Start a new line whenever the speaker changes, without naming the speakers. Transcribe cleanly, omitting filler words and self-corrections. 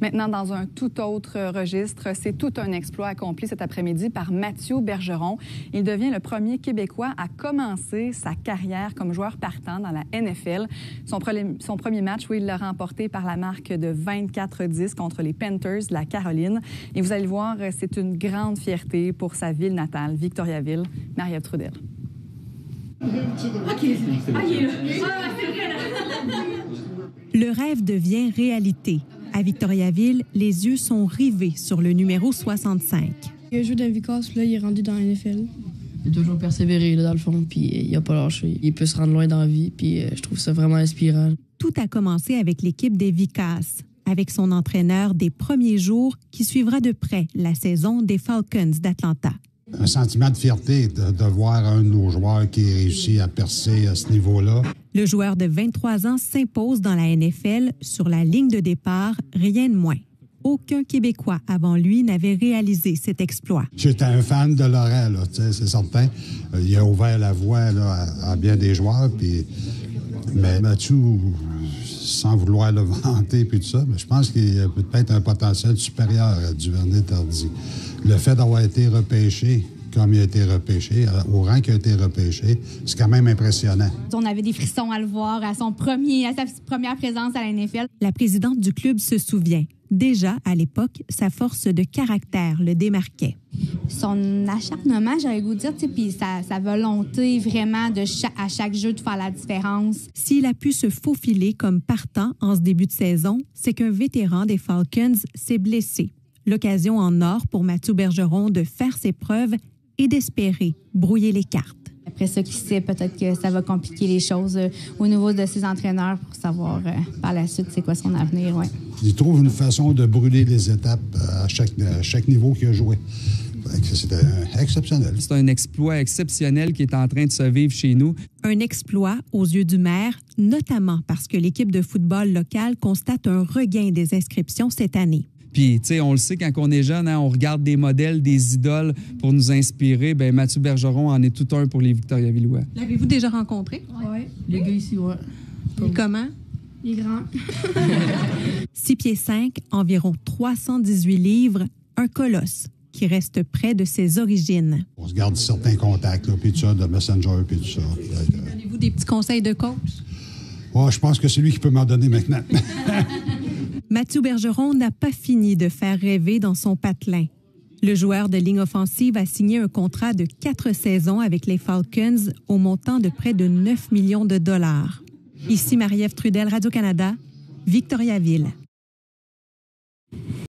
Maintenant, dans un tout autre registre, c'est tout un exploit accompli cet après-midi par Mathieu Bergeron. Il devient le premier Québécois à commencer sa carrière comme joueur partant dans la NFL. Son premier match, oui, il l'a remporté par la marque de 24-10 contre les Panthers de la Caroline. Et vous allez le voir, c'est une grande fierté pour sa ville natale, Victoriaville. Marie-Ève Trudel.
Le rêve devient réalité. À Victoriaville, les yeux sont rivés sur le numéro 65.
Il a joué dans Vicas, là, il est rendu dans la NFL.
Il a toujours persévéré, là, dans le fond, puis il n'a pas lâché. Il peut se rendre loin dans la vie, puis je trouve ça vraiment inspirant.
Tout a commencé avec l'équipe des Vicas, avec son entraîneur des premiers jours qui suivra de près la saison des Falcons d'Atlanta.
Un sentiment de fierté de voir un de nos joueurs qui réussit à percer à ce niveau-là.
Le joueur de 23 ans s'impose dans la NFL sur la ligne de départ, rien de moins. Aucun Québécois avant lui n'avait réalisé cet exploit.
J'étais un fan de Laurent, là, c'est certain. Il a ouvert la voie là, à bien des joueurs. Mais Mathieu, sans vouloir le vanter puis tout ça, mais je pense qu'il a peut-être un potentiel supérieur à Duvernay-Tardy. Le fait d'avoir été repêché comme il a été repêché, au rang qu'il a été repêché, c'est quand même impressionnant.
On avait des frissons à le voir à sa première présence à la NFL.
La présidente du club se souvient. Déjà, à l'époque, sa force de caractère le démarquait.
Son acharnement, j'aurais le goût de dire, puis sa volonté vraiment à chaque jeu de faire la différence.
S'il a pu se faufiler comme partant en ce début de saison, c'est qu'un vétéran des Falcons s'est blessé. L'occasion en or pour Mathieu Bergeron de faire ses preuves et d'espérer brouiller les cartes.
Après ça, qui sait, peut-être que ça va compliquer les choses au niveau de ses entraîneurs pour savoir par la suite c'est quoi son avenir. Ouais.
Il trouve une façon de brûler les étapes à chaque niveau qu'il a joué. C'était exceptionnel.
C'est un exploit exceptionnel qui est en train de se vivre chez nous.
Un exploit aux yeux du maire, notamment parce que l'équipe de football locale constate un regain des inscriptions cette année.
Puis, tu sais, on le sait, quand on est jeune, hein, on regarde des modèles, des idoles pour nous inspirer. Bien, Mathieu Bergeron en est tout un pour les Victoriavillois.
L'avez-vous déjà rencontré?
Oui. Les gars ici, oui.
Et comment?
Il est grand.
6 pieds 5, environ 318 livres, un colosse qui reste près de ses origines.
On se garde certains contacts, là, puis tout ça, de Messenger, puis tout ça.
Donnez-vous des petits conseils de coach?
Oh, je pense que c'est lui qui peut m'en donner maintenant.
Mathieu Bergeron n'a pas fini de faire rêver dans son patelin. Le joueur de ligne offensive a signé un contrat de 4 saisons avec les Falcons au montant de près de 9 millions de dollars. Ici Marie-Ève Trudel, Radio-Canada, Victoriaville.